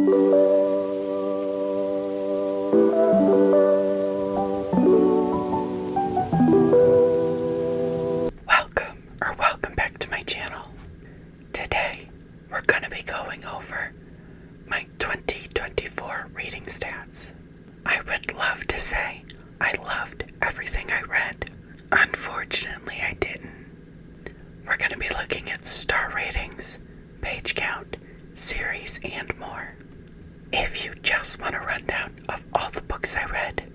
Welcome back to my channel. Today, we're going to be going over my 2024 reading stats. I would love to say I loved everything I read. Unfortunately, I didn't. We're going to be looking at star ratings, page count, series, and more. If you just want a rundown of all the books I read,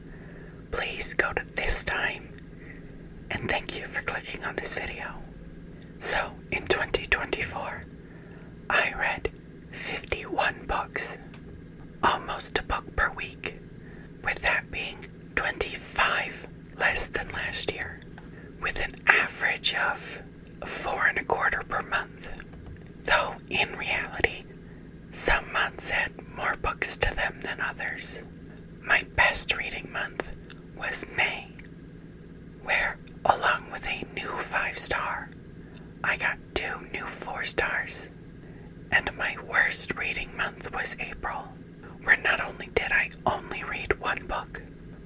please go to this time, and thank you for clicking on this video. So, in 2024, I read 51 books, almost a book per week, with that being 25 less than last year, with an average of 4.25 per month. Though, in reality, some months had more books to them than others. My best reading month was May, where, along with a new 5-star, I got 2 new 4 stars. And my worst reading month was April, where not only did I only read 1 book,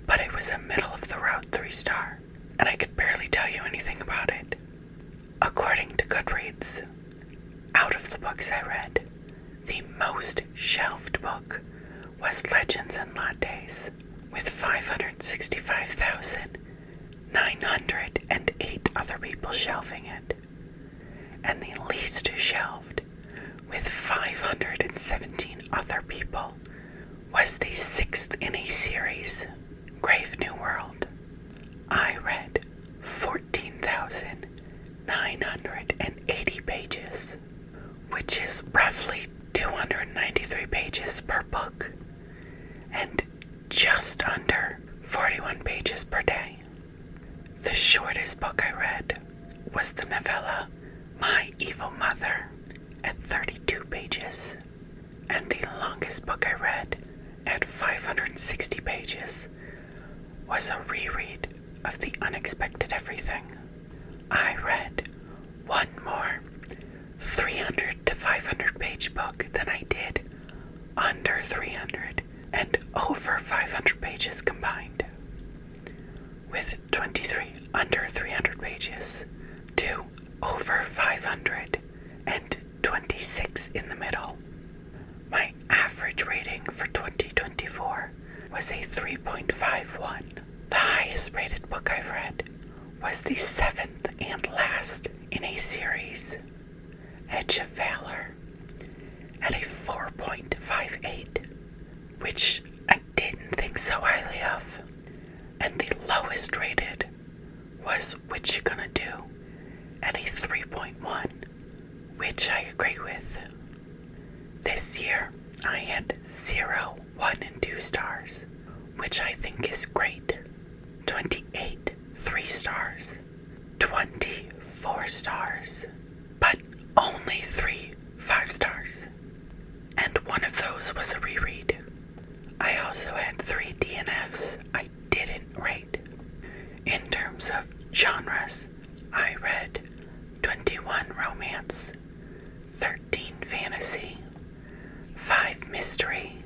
but it was a middle-of-the-road 3-star, and I could barely tell you anything about it. According to Goodreads, out of the books I read, the most shelved book was Legends and Lattes, with 565,908 other people shelving it. And the least shelved, with 517 other people, was the 6th in a series, Grave New World. I read 14,980 pages, which is roughly 293 pages per book, and just under 41 pages per day. The shortest book I read was the novella My Evil Mother at 32 pages, and the longest book I read at 560 pages was a reread of The Unexpected Everything. I read one more 300 to 500 page book than I did under 300 and over 500 pages combined, with 23 under 300 pages, 2 over 500, and 26 in the middle. My average rating for 2024 was a 3.51. The highest rated book I've read was the 7th and last in a series, Edge of Valor, at a 4.58, which I didn't think so highly of. And the lowest rated was What You Gonna Do at a 3.1, which I agree with. This year, I had 0, 1, and 2 stars, which I think is great. 28 3 stars, 24 stars, but only 3 5 stars. And one of those was a reread. I also had 3 DNFs I didn't rate. In terms of genres, I read 21 romance, 13 fantasy, 5 mystery,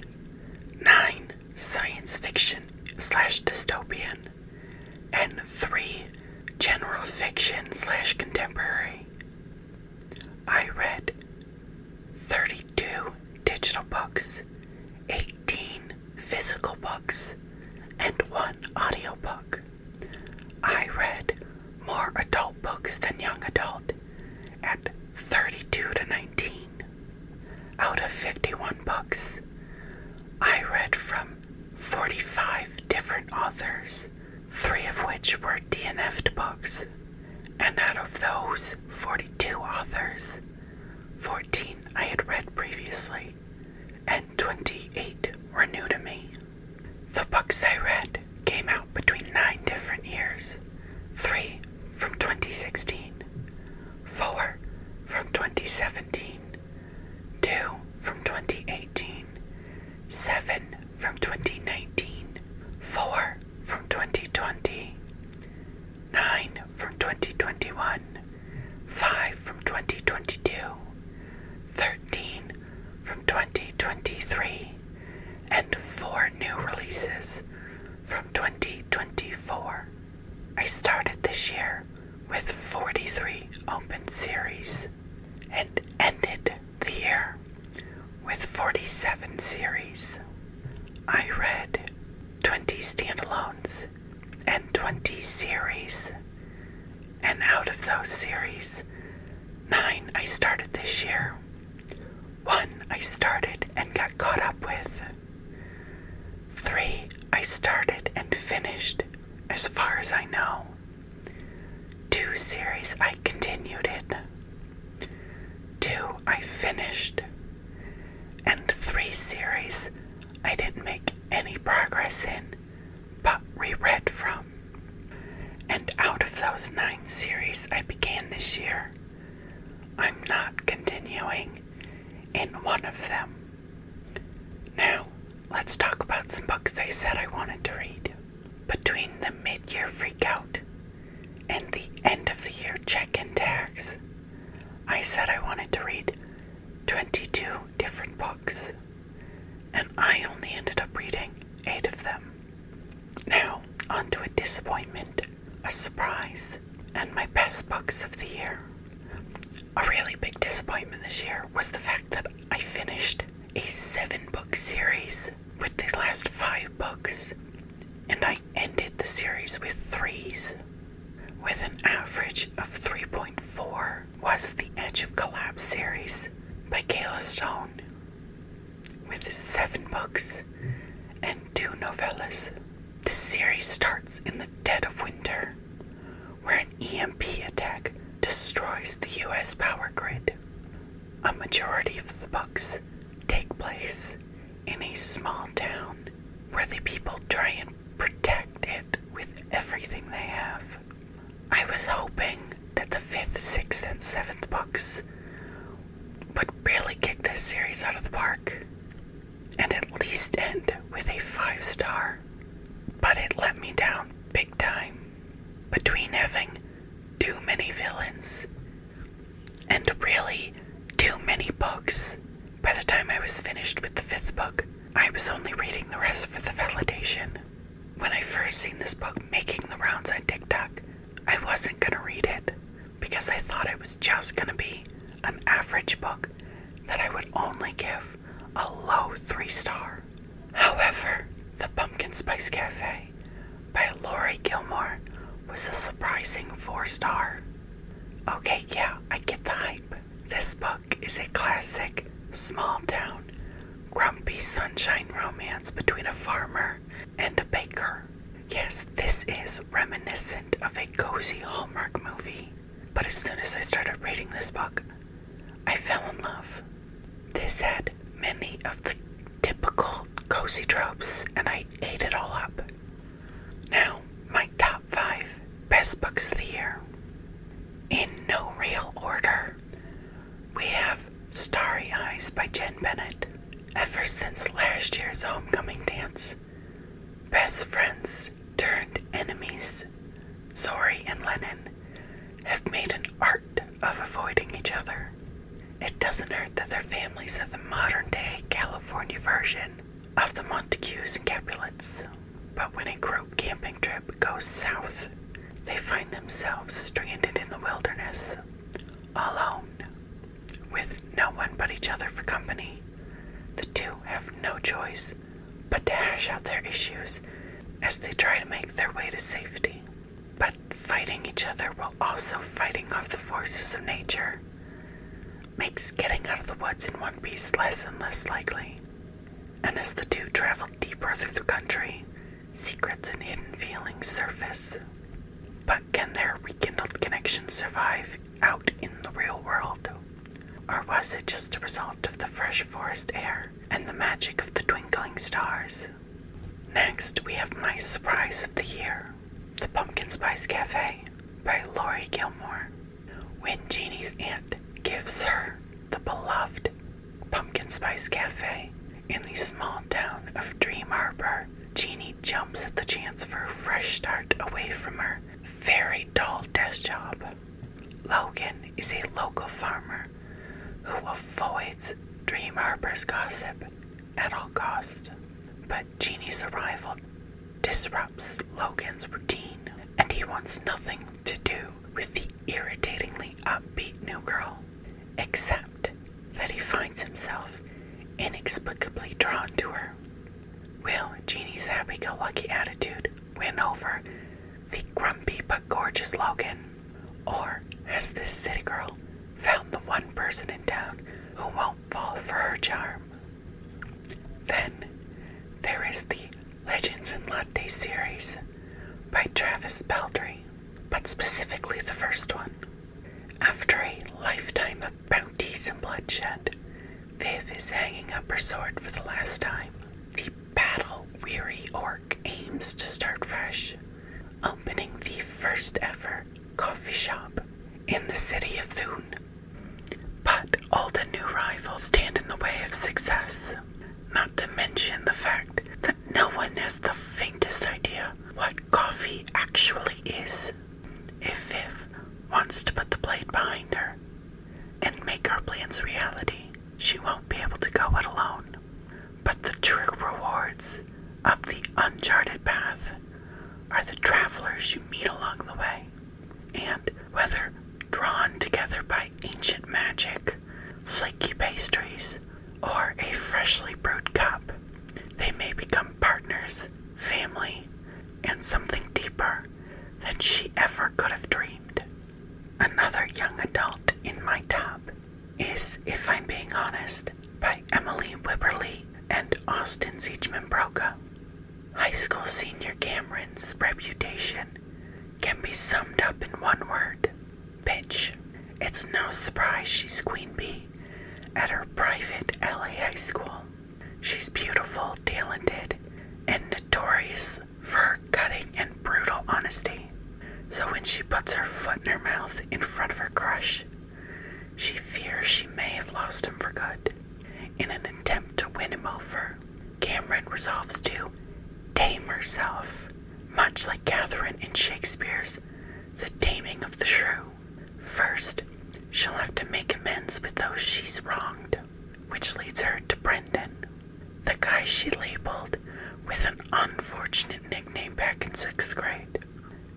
9 science fiction / dystopian, and 3 general fiction / contemporary. I read 32 digital books, 18 physical books, and 1 audiobook. I read more adult books than young adult at 32 to 19. Out of 51 books, I read from 45 different authors, 3 of which were DNF'd books, and out of those 42 authors, 14 I had read previously, and 28 were new to me. The books I read came out between 9 different years, 3 from 2016, 4 from 2017, 2 from 2018, 7 from 2019, 4 from 2020, 9 from 2021, 5 from 2022, 13 from 2023, I started this year with 43 open series and ended the year with 47 series. I read 20 standalones and 20 series, and out of those series, 9 I started this year, 1 I started and got caught up with, 3 I started and finished as far as I know, 2 series I continued in, 2 I finished, and 3 series I didn't make any progress in, but reread from. And out of those 9 series I began this year, I'm not continuing in one of them. Now, let's talk about some books I said I wanted to read. Between the mid-year freakout and the end of the year check-in tags, I said I wanted to read 22 different books, and I only ended up reading 8 of them. Now, onto a disappointment, a surprise, and my best books of the year. A really big disappointment this year was the fact that I finished a 7-book series with the last 5 books, and I ended the series with 3s, with an average of 3.4, was The Edge of Collapse series by Kayla Stone, with 7 books and 2 novellas. The series starts in the dead of winter, where an EMP attack destroys the U.S. power grid. A majority of the books take place in a small town where the people try and protect it with everything they have. I was hoping that the 5th, 6th, and 7th books would really kick this series out of the park and at least end with a 5-star, but it let me down big time. Between having too many villains and really too many books, by the time I was finished with the 5th book, I was only reading the rest for the validation. When I first seen this book making the rounds on TikTok, I wasn't gonna read it because I thought it was just gonna be an average book that I would only give a low 3-star. However, The Pumpkin Spice Cafe by Laurie Gilmore was a surprising 4-star. Okay, yeah, I get the hype. This book is a classic, small-town, grumpy sunshine romance between a farmer and a baker. Yes, this is reminiscent of a cozy Hallmark movie, but as soon as I started reading this book, I fell in love. This had many of the typical cozy tropes, and I ate it all up. Now, my top 5 best books of the year. In no real order, we have Starry Eyes by Jen Bennett. Ever since last year's homecoming dance, best friends turned enemies, Zori and Lennon, have made an art of avoiding each other. It doesn't hurt that their families are the modern-day California version of the Montagues and Capulets. But when a group camping trip goes south, they find themselves stranded in the wilderness, alone, with no one but each other for company. The two have no choice but to hash out their issues as they try to make their way to safety. But fighting each other while also fighting off the forces of nature makes getting out of the woods in one piece less and less likely. And as the two travel deeper through the country, secrets and hidden feelings surface. But can their rekindled connection survive out in the real world? Or was it just a result of the fresh forest air and the magic of the twinkling stars? Next, we have my surprise of the year, The Pumpkin Spice Cafe by Laurie Gilmore. When Jeannie's aunt gives her the beloved Pumpkin Spice Cafe in the small town of Dream Harbor, Jeannie jumps at the chance for a fresh start away from her very dull desk job. Logan is a local farmer who avoids Dream Harbor's gossip at all costs. But Jeannie's arrival disrupts Logan's routine and he wants nothing to do with the irritatingly upbeat new girl, except that he finds himself inexplicably drawn to her. Will Jeannie's happy-go-lucky attitude win over the grumpy but gorgeous Logan? Or has this city girl found the one person in town who won't fall for her charm? Then there is the Legends and Latte series by Travis Baldry, but specifically the first one. After a lifetime of bounties and bloodshed, Viv is hanging up her sword for the last time. The battle-weary orc aims to start fresh, opening the first ever coffee shop in the city of Thun. But old and new rivals stand in the way of success, not to mention the fact that no one has the faintest idea what coffee actually is. If Viv wants to put the blade behind her and make her plans reality, she won't be able to go it alone. But the true rewards of the uncharted path are the travelers you meet along the way. And whether drawn together by ancient magic, flaky pastries, or a freshly brewed cup, they may become partners, family, and something deeper than she ever could have dreamed. Another young adult in my top is If I'm Being Honest by Emily Wibberley and Austin Siegman Broca. High school senior Cameron's reputation can be summed up in one word: bitch. It's no surprise she's queen bee at her private LA high school. She's beautiful, talented, and notorious for her cutting and brutal honesty. So when she puts her foot in her mouth in front of her crush, she fears she may have lost him for good. In an attempt to win him over, Cameron resolves to tame herself, much like Catherine in Shakespeare's The Taming of the Shrew. First, she'll have to make amends with those she's wronged, which leads her to Brendan, the guy she labeled with an unfortunate nickname back in 6th grade.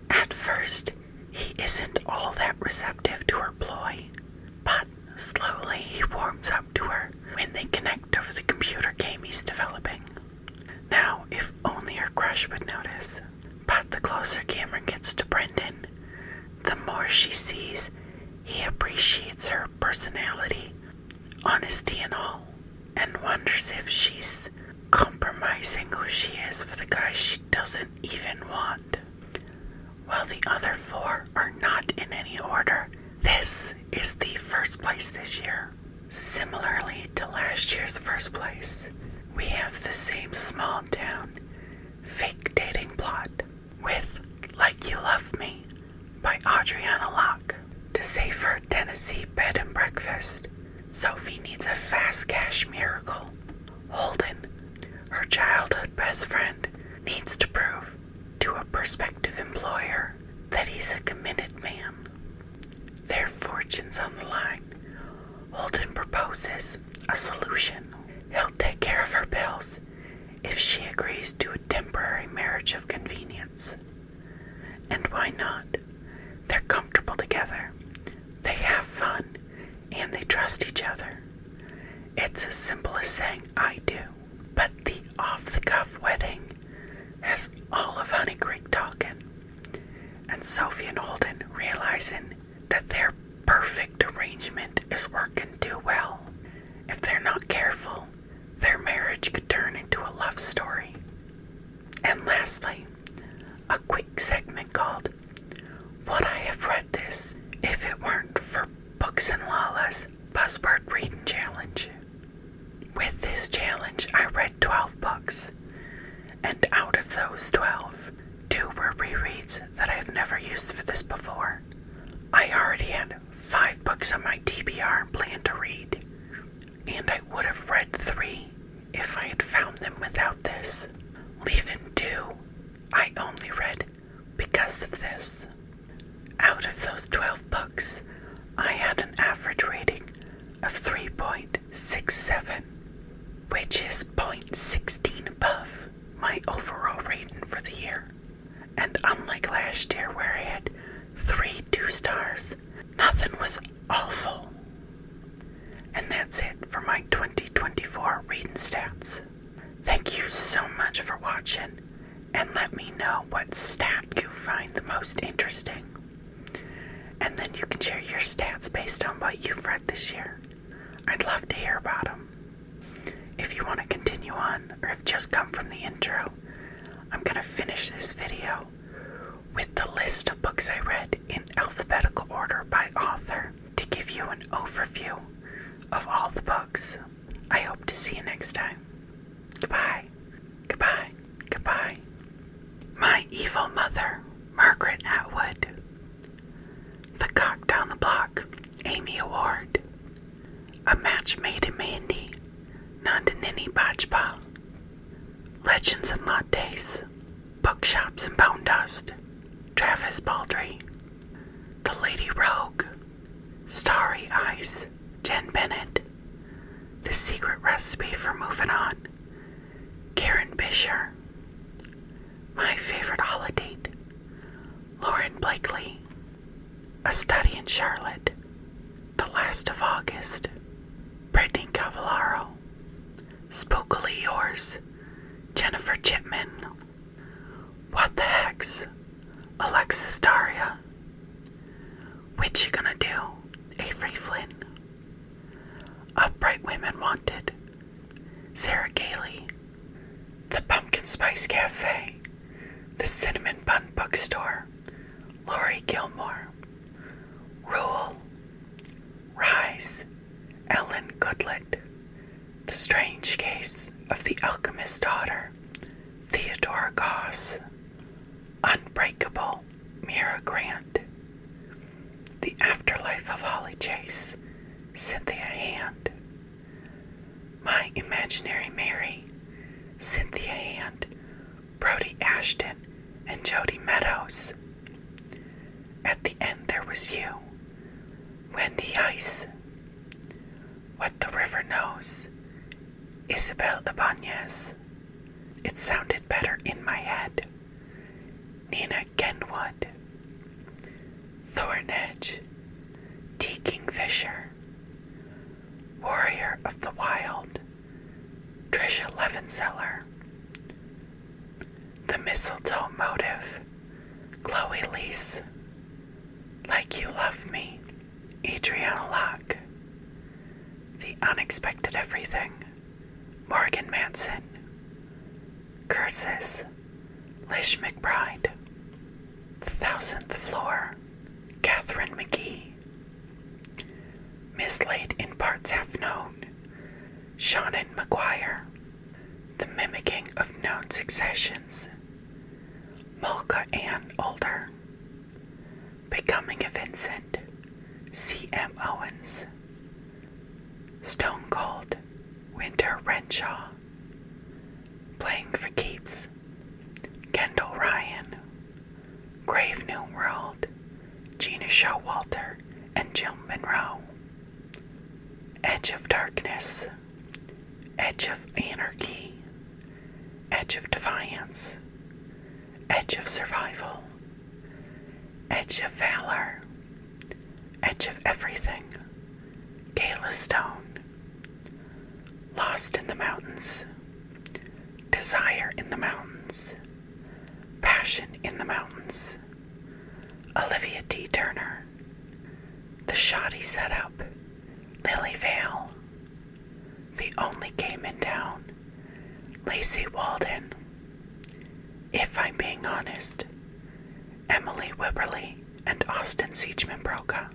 At first, he isn't all that receptive to her ploy, but slowly he warms up to her when they connect over the computer game he's developing. Now, if only her crush would notice. But the closer Cameron gets to Brendan, the more she sees he appreciates her personality, honesty and all, and wonders if she's compromising who she is for the guy she doesn't even want. While the other four are not in any order, this is the first place this year. Similarly to last year's first place, we have the same small town fake dating plot with Like You Love Me by Adriana Locke. To save her Tennessee bed and breakfast, Sophie needs a fast cash miracle. Holden, her childhood best friend, needs to prove to a prospective employer that he's a committed man. Their fortunes on the line, Holden proposes a solution. He'll take care of her bills if she agrees to a temporary marriage of convenience. And why not? They're comfortable together. They have fun, and they trust each other. It's as simple as saying, I do. But the off-the-cuff wedding has all of Honey Creek talking, and Sophie and Holden realizing that their perfect arrangement is working too well. If they're not careful, their marriage could turn into a love story. And lastly, a quick segment called Would I Have Read This If It Weren't for Books and Lala's Buzzword Reading Challenge? With this challenge, I read 12 books, and out of those 12, 2 were rereads that I have never used for this before. I already had 5 books on my TBR planned to read, Thank you so much for watching, and let me know what stat you find the most interesting. And then you can share your stats based on what you've read this year. I'd love to hear about them. If you want to continue on, or have just come from the intro, I'm going to finish this video with the list of books I read in alphabetical order by author to give you an overview of all the books. I hope to see you next time. Goodbye, goodbye, goodbye. My Evil Mother, Margaret Atwood. The Cock Down the Block, Amy Award. A Match Made in Mandy, Nandinini Bajpa. Legends and Lattes, Bookshops and Bone Dust, Travis Baldry. The Lady Rogue, Starry Eyes, Jen Bennett. The Secret Recipe for Moving On, Karen Bisher. My Favorite Holiday, Lauren Blakely. A Study in Charlotte, The Last of August, Brittany Cavallaro. Spookily Yours, Jennifer Chipman. What the Hex, Alexis Daria. What You Gonna Do, Avery Flynn. Upright Women Wanted, Sarah Gailey. The Pumpkin Spice Cafe, The Cinnamon Bun Bookstore, Laurie Gilmore. Rule, Rise, Ellen Goodlett. The Strange Case of the Alchemist's Daughter, Theodora Goss. Unbreakable, Mira Grant. The Afterlife of Holly Chase, Cynthia Hand. My Imaginary Mary, Cynthia Hand, Brody Ashton, and Jody Meadows. At the End There Was You, Wendy Ice. What the River Knows, Isabel Ibanez. It Sounded Better in My Head, Nina Kenwood. Thorn Edge, T. Kingfisher. Warrior of the Wild, Tricia Levenseller. The Mistletoe Motive, Chloe Leese. Like You Love Me, Adriana Locke. The Unexpected Everything, Morgan Manson. Curses, Lish McBride. The Thousandth Floor, Catherine McGee. Mislaid in Parts Half Known, Shannon McGuire. The Mimicking of Known Successions, Malka Ann Older. Becoming a Vincent, C.M. Owens. Stone Cold, Winter Renshaw. Playing for Keeps, Kendall Ryan. Grave New World, Gina Showalter and Jill Monroe. Edge of Darkness, Edge of Anarchy, Edge of Defiance, Edge of Survival, Edge of Valor, Edge of Everything, Kayla Stone. Lost in the Mountains, Desire in the Mountains, Passion in the Mountains, Olivia T. Turner. The Shoddy Setup, Lily Vale. The Only Game in Town, Lacey Walden. If I'm Being Honest, Emily Wibberley and Austin Siegeman Broca.